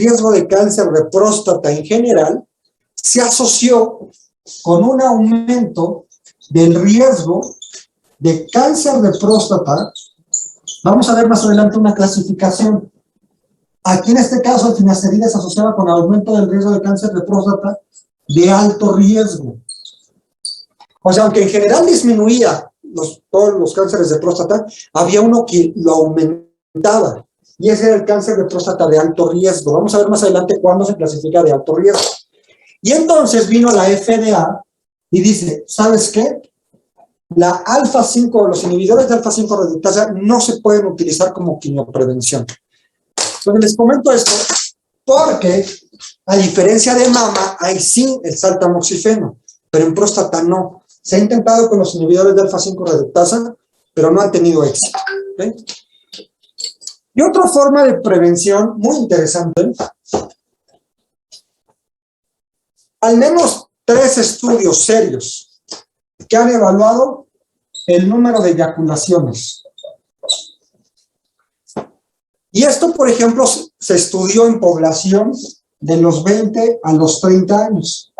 riesgo de cáncer de próstata en general se asoció con un aumento del riesgo de cáncer de próstata. Vamos a ver más adelante una clasificación. Aquí en este caso el finasterida se asociaba con aumento del riesgo de cáncer de próstata de alto riesgo. O sea, aunque en general disminuía todos los cánceres de próstata, había uno que lo aumentaba. Y ese era el cáncer de próstata de alto riesgo. Vamos a ver más adelante cuándo se clasifica de alto riesgo. Y entonces vino la FDA y dice, ¿sabes qué? La alfa-5, los inhibidores de alfa-5 reductasa no se pueden utilizar como quimioprevención. Entonces les comento esto porque, a diferencia de mama, hay sí el saltamoxifeno, pero en próstata no. Se ha intentado con los inhibidores de alfa-5 reductasa, pero no han tenido éxito. ¿Okay? Y otra forma de prevención muy interesante, al menos 3 estudios serios que han evaluado el número de eyaculaciones. Y esto, por ejemplo, se estudió en población de los 20 a los 30 años,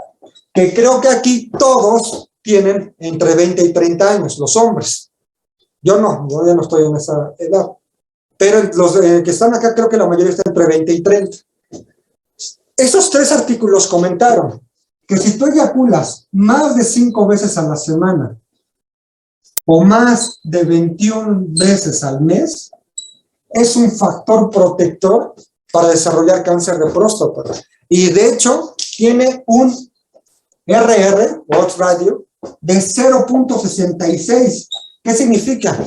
que creo que aquí todos tienen entre 20 y 30 años, los hombres. Yo ya no estoy en esa edad. Pero los que están acá creo que la mayoría está entre 20 y 30. Esos 3 artículos comentaron que si tú eyaculas más de 5 veces a la semana o más de 21 veces al mes, es un factor protector para desarrollar cáncer de próstata. Y de hecho, tiene un RR, odds ratio, de 0.66. ¿Qué significa?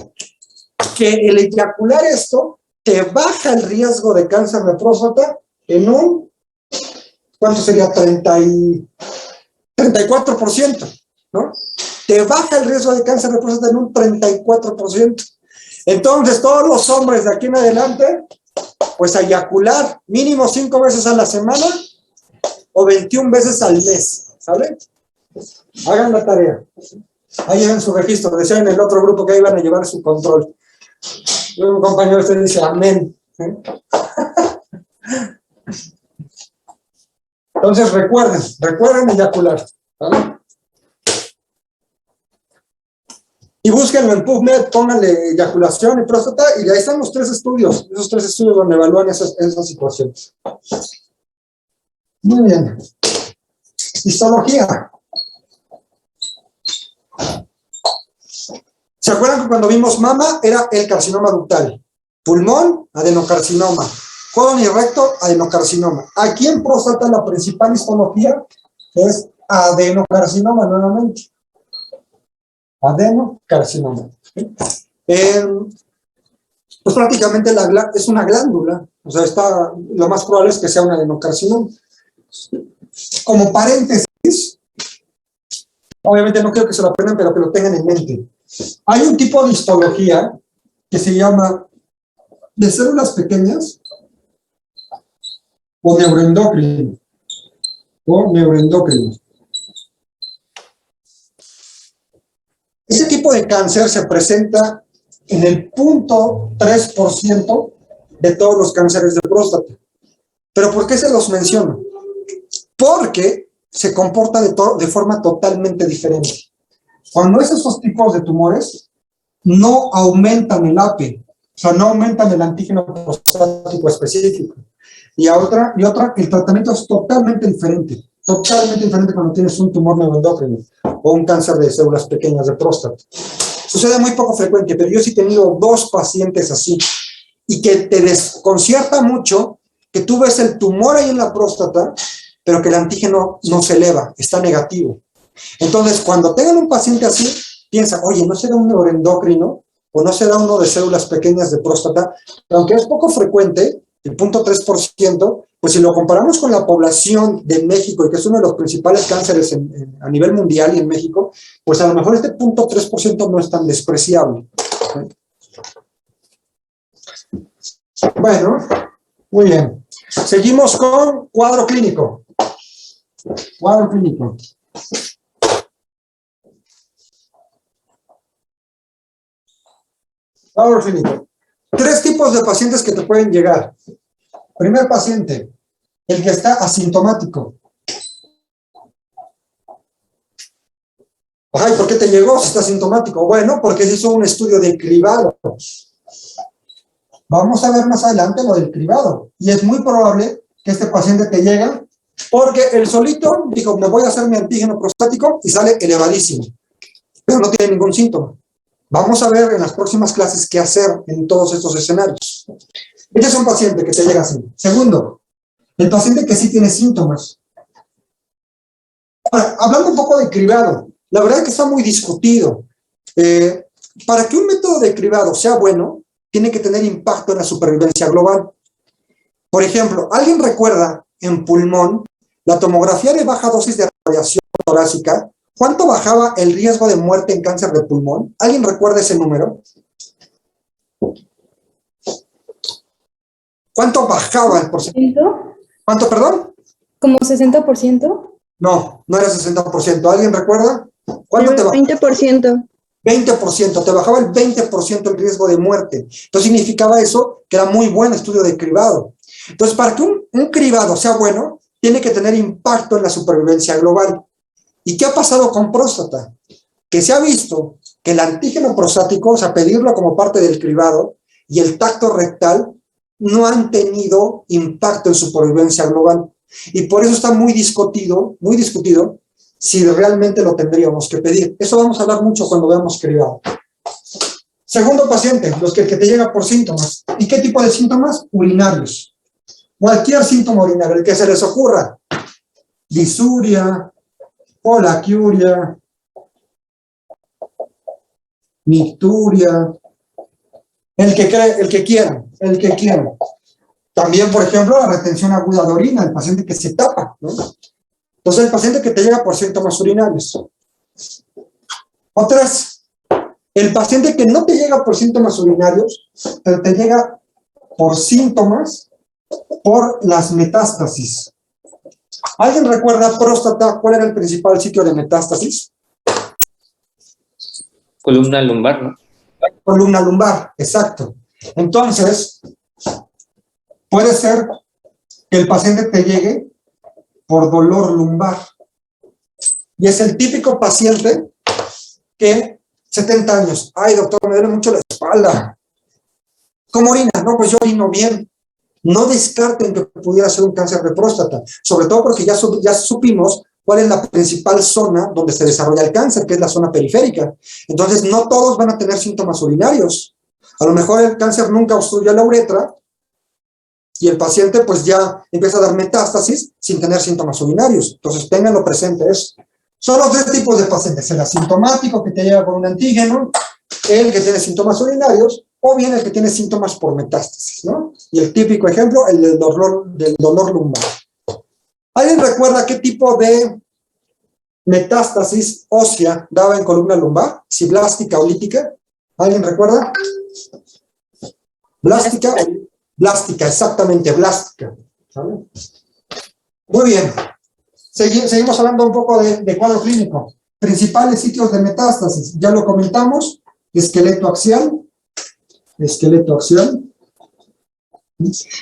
Que el eyacular esto te baja el riesgo de cáncer de próstata en un, ¿cuánto sería? 34%, ¿no? Te baja el riesgo de cáncer de próstata en un 34%. Entonces, todos los hombres de aquí en adelante, pues a eyacular mínimo 5 veces a la semana o 21 veces al mes, ¿sale? Hagan la tarea. Ahí lleven su registro. Decían en el otro grupo que ahí van a llevar su control. Un compañero usted dice amén. Entonces recuerden eyacular, ¿vale? Y búsquenlo en PubMed, pónganle eyaculación y próstata, y ahí están los 3 estudios, esos 3 estudios donde evalúan esas situaciones. Muy bien. Histología. ¿Se acuerdan que cuando vimos mama era el carcinoma ductal? Pulmón, adenocarcinoma. Colon y recto, adenocarcinoma. Aquí en próstata la principal histología es adenocarcinoma nuevamente. Adenocarcinoma. Pues prácticamente es una glándula. O sea, lo más probable es que sea un adenocarcinoma. Como paréntesis, obviamente no quiero que se lo aprendan, pero que lo tengan en mente. Hay un tipo de histología que se llama de células pequeñas o neuroendocrino. Ese tipo de cáncer se presenta en el 0.3% de todos los cánceres de próstata. ¿Pero por qué se los menciono? Porque se comporta de forma totalmente diferente. Cuando es esos tipos de tumores, no aumentan el APE, o sea, no aumentan el antígeno prostático específico. Y otra, el tratamiento es totalmente diferente cuando tienes un tumor neuroendocrino o un cáncer de células pequeñas de próstata. Sucede muy poco frecuente, pero yo sí he tenido 2 pacientes así, y que te desconcierta mucho que tú ves el tumor ahí en la próstata, pero que el antígeno no se eleva, está negativo. Entonces, cuando tengan un paciente así, piensa, oye, ¿no será un neuroendocrino? ¿O no será uno de células pequeñas de próstata? Aunque es poco frecuente, el 0.3%, pues si lo comparamos con la población de México, y que es uno de los principales cánceres a nivel mundial y en México, pues a lo mejor este 0.3% no es tan despreciable. Bueno, muy bien. Seguimos con cuadro clínico. Cuadro clínico. Cuadro clínico. 3 tipos de pacientes que te pueden llegar. Primer paciente, El que está asintomático. Ay, ¿por qué te llegó si está asintomático? Bueno, porque se hizo un estudio de cribado. Vamos a ver más adelante lo del cribado. Y es muy probable que este paciente te llegue porque el solito dijo, me voy a hacer mi antígeno prostático y sale elevadísimo, pero no tiene ningún síntoma. Vamos a ver en las próximas clases qué hacer en todos estos escenarios. Este es un paciente que te llega así. Segundo, el paciente que sí tiene síntomas. Ahora, hablando un poco de cribado, la verdad es que está muy discutido. Para que un método de cribado sea bueno, tiene que tener impacto en la supervivencia global. Por ejemplo, ¿alguien recuerda en pulmón la tomografía de baja dosis de radiación torácica? ¿Cuánto bajaba el riesgo de muerte en cáncer de pulmón? ¿Alguien recuerda ese número? ¿Cuánto bajaba el porcentaje? ¿Cuánto, perdón? ¿Como 60%? No, no era 60%. ¿Alguien recuerda? ¿Cuánto te bajaba? 20%. 20%, te bajaba el 20% el riesgo de muerte. Entonces significaba eso que era muy buen estudio de cribado. Entonces, para que un cribado sea bueno, tiene que tener impacto en la supervivencia global. ¿Y qué ha pasado con próstata? Que se ha visto que el antígeno prostático, o sea, pedirlo como parte del cribado, y el tacto rectal no han tenido impacto en supervivencia global. Y por eso está muy discutido si realmente lo tendríamos que pedir. Eso vamos a hablar mucho cuando veamos cribado. Segundo paciente, que te llega por síntomas. ¿Y qué tipo de síntomas? Urinarios. Cualquier síntoma urinario, el que se les ocurra. Disuria, polaquiuria, nicturia, el que quieran. También, por ejemplo, la retención aguda de orina, el paciente que se tapa, ¿no? Entonces, el paciente que te llega por síntomas urinarios. Otras, el paciente que no te llega por síntomas urinarios, pero te llega por síntomas por las metástasis. ¿Alguien recuerda próstata? ¿Cuál era el principal sitio de metástasis? Columna lumbar, ¿no? Columna lumbar, exacto. Entonces, puede ser que el paciente te llegue por dolor lumbar. Y es el típico paciente que 70 años, ay doctor, me duele mucho la espalda. ¿Cómo orina? No, pues yo orino bien. No descarten que pudiera ser un cáncer de próstata, sobre todo porque ya supimos cuál es la principal zona donde se desarrolla el cáncer, que es la zona periférica. Entonces, no todos van a tener síntomas urinarios. A lo mejor el cáncer nunca obstruye la uretra y el paciente pues ya empieza a dar metástasis sin tener síntomas urinarios. Entonces, ténganlo presente eso. Son los tres tipos de pacientes: el asintomático que te llega con un antígeno, el que tiene síntomas urinarios, o bien el que tiene síntomas por metástasis, ¿no? Y el típico ejemplo, el del dolor lumbar. ¿Alguien recuerda qué tipo de metástasis ósea daba en columna lumbar? ¿Si blástica o lítica? ¿Alguien recuerda? Blástica, exactamente, blástica. ¿Sabe? Muy bien. Seguimos hablando un poco de cuadro clínico. Principales sitios de metástasis, ya lo comentamos: esqueleto axial.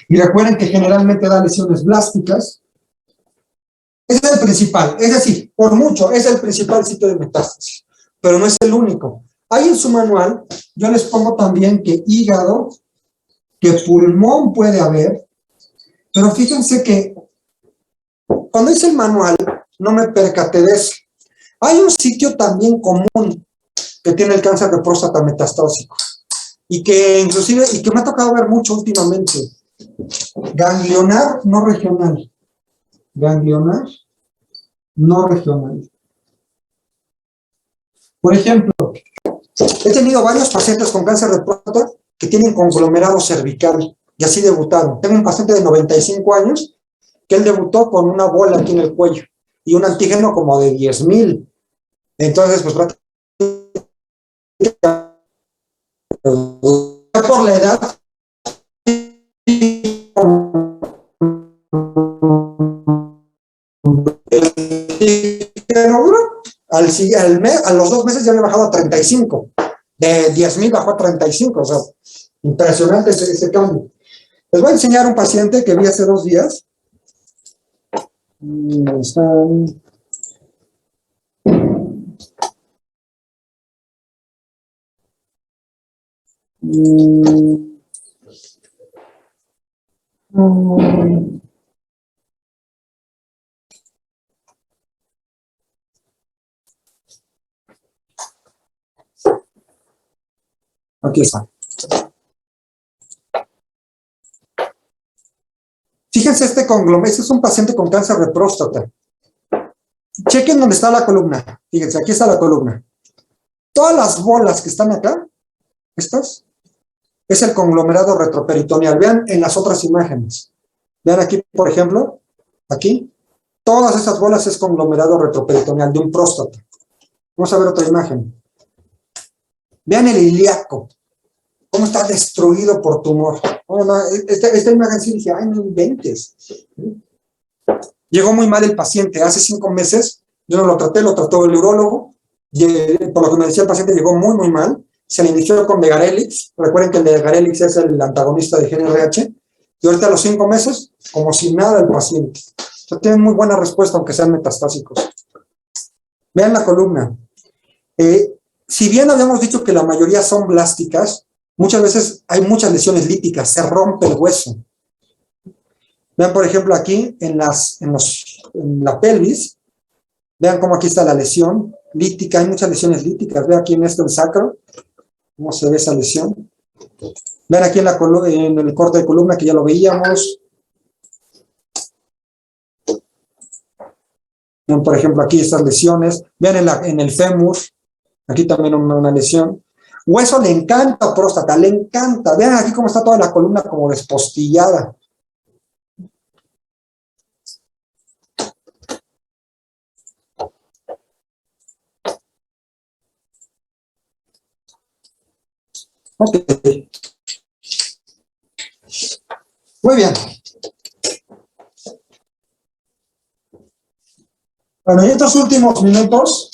Y recuerden que generalmente da lesiones blásticas. Ese es el principal, es decir, por mucho, es el principal sitio de metástasis, pero no es el único. Ahí en su manual, yo les pongo también que hígado, que pulmón puede haber, pero fíjense que cuando hice el manual, no me percaté de eso. Hay un sitio también común que tiene el cáncer de próstata metastásico, y que inclusive, y que me ha tocado ver mucho últimamente: ganglionar no regional. Ganglionar no regional. Por ejemplo, he tenido varios pacientes con cáncer de próstata que tienen conglomerado cervical y así debutaron. Tengo un paciente de 95 años que él debutó con una bola aquí en el cuello y un antígeno como de 10,000. Entonces, pues por la edad, a los 2 meses ya había bajado a 35. De 10,000 bajó a 35. O sea, impresionante ese cambio. Les voy a enseñar un paciente que vi hace 2 días. Están... Aquí está. Fíjense este conglomerado, este es un paciente con cáncer de próstata. Chequen dónde está la columna. Fíjense, aquí está la columna. Todas las bolas que están acá, estas, es el conglomerado retroperitoneal. Vean en las otras imágenes. Vean aquí, por ejemplo, aquí. Todas esas bolas es conglomerado retroperitoneal de un próstata. Vamos a ver otra imagen. Vean el ilíaco. Cómo está destruido por tumor. Oh, no, esta imagen sí dije, ay, no inventes. Llegó muy mal el paciente. Hace 5 meses, yo no lo traté, lo trató el urólogo. Por lo que me decía el paciente, llegó muy, muy mal. Se le inició con Degarelix. Recuerden que el Degarelix es el antagonista de GnRH. Y ahorita a los 5 meses, como si nada el paciente. O sea, tienen muy buena respuesta, aunque sean metastásicos. Vean la columna. Si bien habíamos dicho que la mayoría son blásticas, muchas veces hay muchas lesiones líticas, se rompe el hueso. Vean, por ejemplo, aquí en la pelvis, vean cómo aquí está la lesión lítica, hay muchas lesiones líticas. Vean aquí en esto el sacro, cómo se ve esa lesión. Vean aquí en el corte de columna, que ya lo veíamos. Vean, por ejemplo, aquí estas lesiones. Vean en el fémur, aquí también una lesión. Hueso le encanta próstata, le encanta. Vean aquí cómo está toda la columna como despostillada. Ok. Muy bien. Bueno, y estos últimos minutos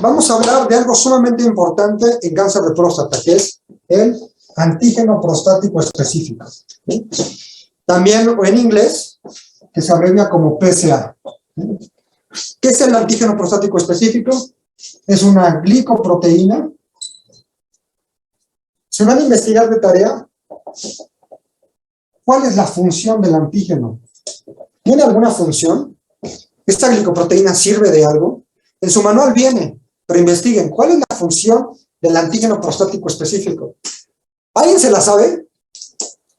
vamos a hablar de algo sumamente importante en cáncer de próstata, que es el antígeno prostático específico. ¿Sí? También en inglés, que se abrevia como PSA. ¿Qué es el antígeno prostático específico? Es una glicoproteína. Se van a investigar de tarea cuál es la función del antígeno. ¿Tiene alguna función? ¿Esta glicoproteína sirve de algo? En su manual viene, pero investiguen, ¿cuál es la función del antígeno prostático específico? ¿Alguien se la sabe?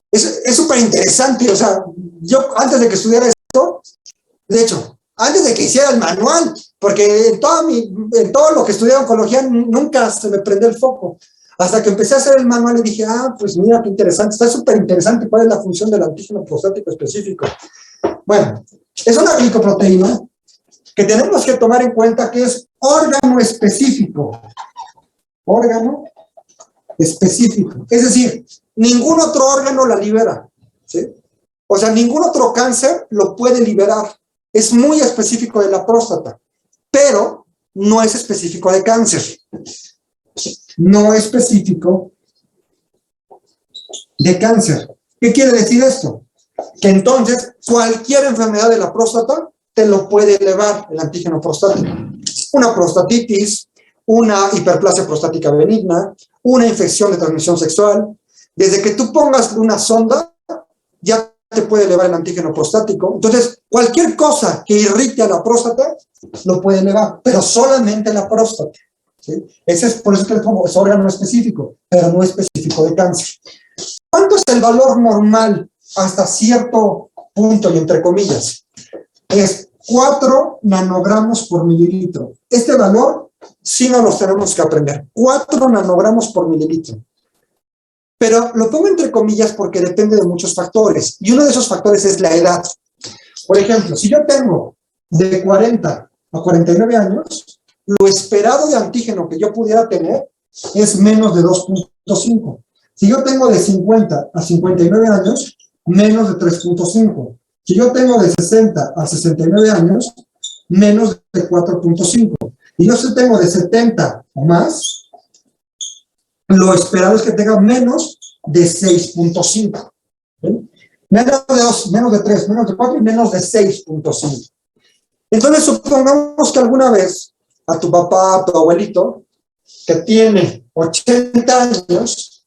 Es súper interesante, o sea, yo antes de que estudiara esto, de hecho, antes de que hiciera el manual, porque en todo lo que estudié oncología nunca se me prendió el foco. Hasta que empecé a hacer el manual y dije, pues mira qué interesante, está súper interesante cuál es la función del antígeno prostático específico. Bueno, es una glicoproteína que tenemos que tomar en cuenta que es órgano específico. Órgano específico. Es decir, ningún otro órgano la libera. ¿Sí? O sea, ningún otro cáncer lo puede liberar. Es muy específico de la próstata, pero no es específico de cáncer. No específico de cáncer. ¿Qué quiere decir esto? Que entonces cualquier enfermedad de la próstata te lo puede elevar el antígeno prostático. Una prostatitis, una hiperplasia prostática benigna, una infección de transmisión sexual. Desde que tú pongas una sonda, ya te puede elevar el antígeno prostático. Entonces, cualquier cosa que irrite a la próstata, lo puede elevar, pero solamente la próstata. ¿Sí? Ese es por eso que es órgano específico, pero no específico de cáncer. ¿Cuánto es el valor normal hasta cierto punto y entre comillas? Es 4 nanogramos por mililitro. Este valor sí no los tenemos que aprender. 4 nanogramos por mililitro. Pero lo pongo entre comillas porque depende de muchos factores. Y uno de esos factores es la edad. Por ejemplo, si yo tengo de 40 a 49 años, lo esperado de antígeno que yo pudiera tener es menos de 2.5. Si yo tengo de 50 a 59 años, menos de 3.5. Si yo tengo de 60 a 69 años, menos de 4.5. Y yo si tengo de 70 o más, lo esperado es que tenga menos de 6.5. ¿Sí? Menos de 2, menos de 3, menos de 4 y menos de 6.5. Entonces, supongamos que alguna vez a tu papá, a tu abuelito, que tiene 80 años,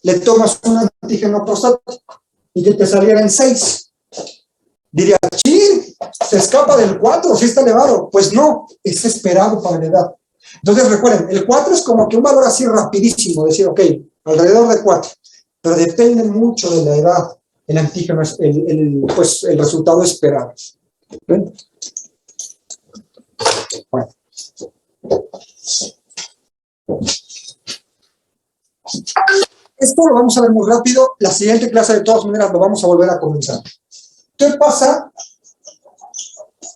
le tomas un antígeno prostático y que te saliera en 6. Diría, sí, se escapa del 4, sí está elevado. Pues no, es esperado para la edad. Entonces recuerden, el 4 es como que un valor así rapidísimo, decir, ok, alrededor de 4, pero depende mucho de la edad, el antígeno, pues el resultado esperado. ¿Ven? Bueno. Esto lo vamos a ver muy rápido. La siguiente clase, de todas maneras, lo vamos a volver a comenzar. ¿Qué pasa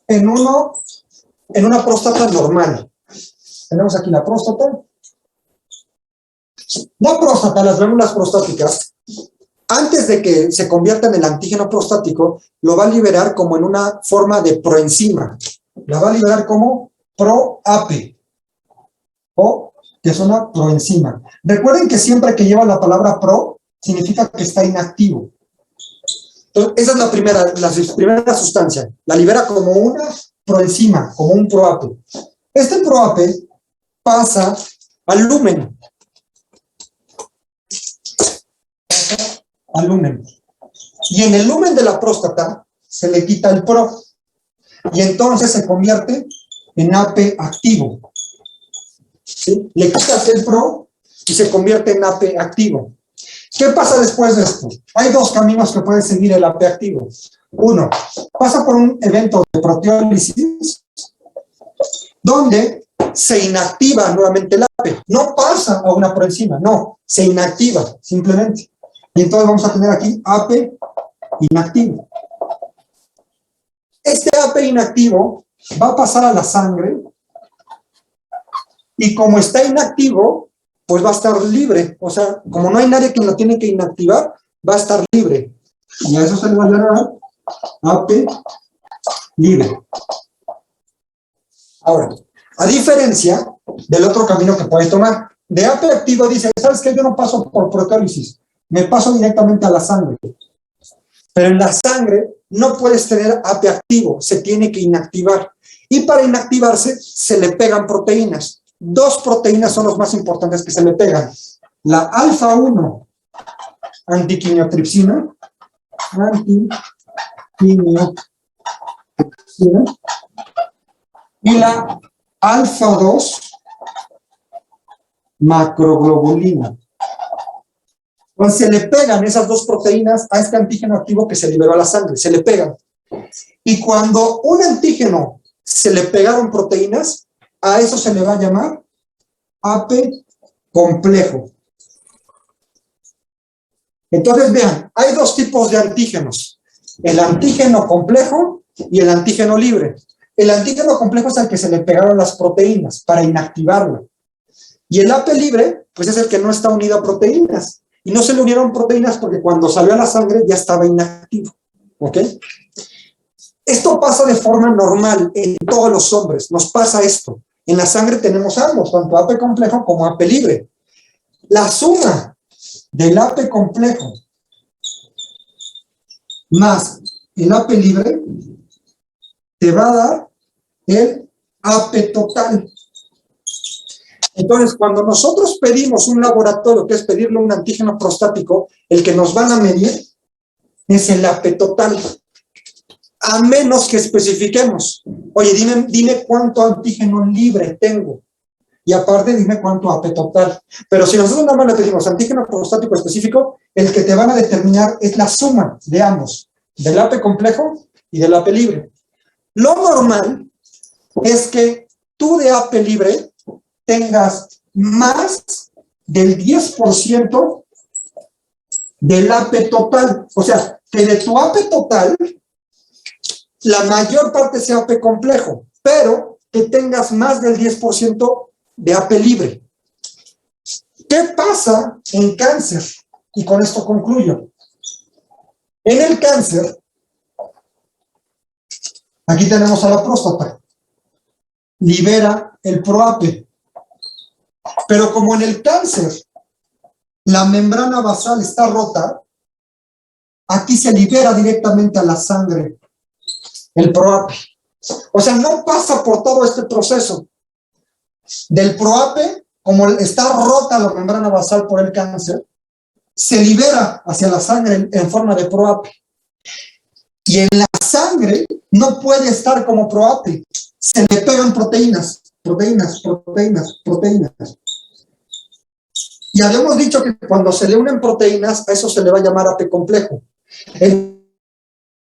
en una próstata normal? Tenemos aquí la próstata. La próstata, las glándulas prostáticas, antes de que se convierta en el antígeno prostático, lo va a liberar como en una forma de proenzima. La va a liberar como ProAP, o que es una proenzima. Recuerden que siempre que lleva la palabra pro, significa que está inactivo. Entonces, esa es la primera sustancia. La libera como una proenzima, como un ProAP. Este ProAP pasa al lumen. Y en el lumen de la próstata se le quita el pro. Y entonces se convierte en AP activo. ¿Sí? Le quitas el pro y se convierte en AP activo. ¿Qué pasa después de esto? Hay dos caminos que puede seguir el AP activo. Uno, pasa por un evento de proteólisis donde se inactiva nuevamente el AP. No pasa a una proenzima, no, se inactiva simplemente. Y entonces vamos a tener aquí AP inactivo. Este AP inactivo va a pasar a la sangre y como está inactivo, pues va a estar libre. O sea, como no hay nadie que lo tiene que inactivar, va a estar libre. Y a eso se le va a llamar AP libre. Ahora, a diferencia del otro camino que puede tomar, de AP activo dice, ¿sabes qué? Yo no paso por proteólisis, me paso directamente a la sangre. Pero en la sangre no puedes tener AP activo, se tiene que inactivar. Y para inactivarse se le pegan proteínas. Dos proteínas son los más importantes que se le pegan. La alfa-1 antiquimiotripsina, y la alfa-2 macroglobulina. Entonces se le pegan esas dos proteínas a este antígeno activo que se liberó a la sangre, se le pegan. Y cuando un antígeno se le pegaron proteínas, a eso se le va a llamar AP complejo. Entonces vean, hay dos tipos de antígenos, el antígeno complejo y el antígeno libre. El antígeno complejo es al que se le pegaron las proteínas para inactivarlo. Y el AP libre, pues es el que no está unido a proteínas. Y no se le unieron proteínas porque cuando salió a la sangre ya estaba inactivo. ¿Ok? Esto pasa de forma normal en todos los hombres. Nos pasa esto. En la sangre tenemos ambos, tanto AP complejo como AP libre. La suma del AP complejo más el AP libre te va a dar el AP total. Entonces, cuando nosotros pedimos un laboratorio, que es pedirle un antígeno prostático, el que nos van a medir es el AP total. A menos que especifiquemos, oye, dime cuánto antígeno libre tengo. Y aparte, dime cuánto AP total. Pero si nosotros nada más le pedimos antígeno prostático específico, el que te van a determinar es la suma de ambos, del AP complejo y del AP libre. Lo normal es que tú de AP libre tengas más del 10% del AP total. O sea, que de tu AP total, la mayor parte sea AP complejo, pero que tengas más del 10% de AP libre. ¿Qué pasa en cáncer? Y con esto concluyo. En el cáncer, aquí tenemos a la próstata. Libera el ProAP. Pero como en el cáncer la membrana basal está rota, aquí se libera directamente a la sangre el PROAPE. O sea, no pasa por todo este proceso. Del PROAPE, como está rota la membrana basal por el cáncer, se libera hacia la sangre en forma de PROAPE. Y en la sangre no puede estar como PROAPE. Se le pegan proteínas. Y habíamos dicho que cuando se le unen proteínas, a eso se le va a llamar AP complejo.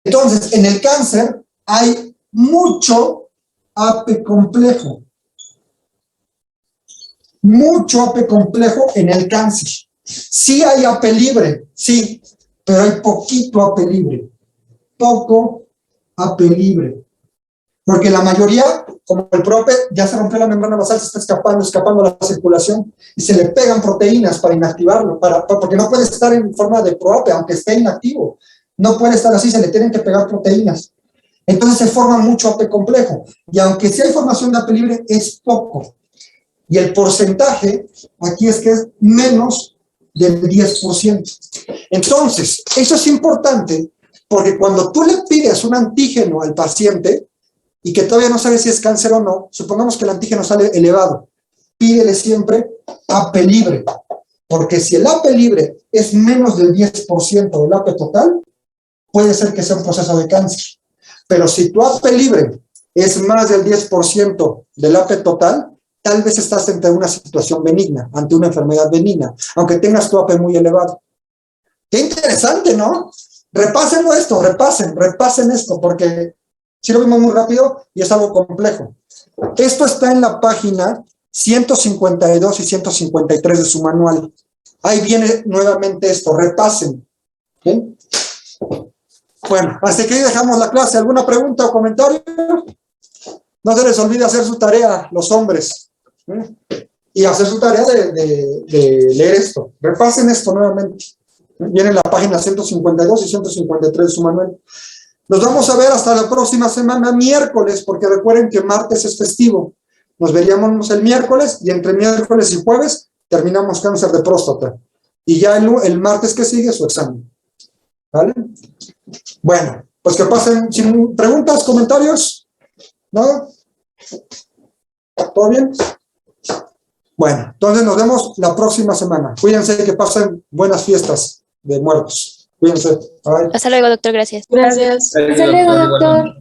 Entonces, en el cáncer hay mucho AP complejo. Mucho AP complejo en el cáncer. Sí hay AP libre, sí, pero hay poquito AP libre. Poco AP libre. Porque la mayoría, como el PROAPE, ya se rompió la membrana basal, se está escapando a la circulación y se le pegan proteínas para inactivarlo, porque no puede estar en forma de PROAPE, aunque esté inactivo. No puede estar así, se le tienen que pegar proteínas. Entonces se forma mucho AP complejo. Y aunque sí hay formación de AP libre, es poco. Y el porcentaje aquí es que es menos del 10%. Entonces, eso es importante, porque cuando tú le pides un antígeno al paciente, y que todavía no sabe si es cáncer o no, supongamos que el antígeno sale elevado, pídele siempre AP libre, porque si el AP libre es menos del 10% del AP total, puede ser que sea un proceso de cáncer. Pero si tu AP libre es más del 10% del AP total, tal vez estás ante una situación benigna, ante una enfermedad benigna, aunque tengas tu AP muy elevado. Qué interesante, ¿no? Repásenlo esto, repasen esto, porque si lo vimos muy rápido y es algo complejo. Esto está en la página 152 y 153 de su manual. Ahí viene nuevamente esto, repasen. ¿Sí? Bueno, hasta que ahí dejamos la clase. ¿Alguna pregunta o comentario? No se les olvide hacer su tarea, los hombres. Y hacer su tarea de leer esto. Repasen esto nuevamente. Viene en la página 152 y 153 de su manual. Nos vamos a ver hasta la próxima semana, miércoles, porque recuerden que martes es festivo. Nos veríamos el miércoles y entre miércoles y jueves terminamos cáncer de próstata. Y ya el martes que sigue su examen. ¿Vale? Bueno, pues que pasen sin preguntas, comentarios. ¿Nada? ¿Todo bien? Bueno, entonces nos vemos la próxima semana. Cuídense, que pasen buenas fiestas de muertos. Cuídense. Bye. Hasta luego, doctor. Gracias. Gracias. Hasta luego, doctor.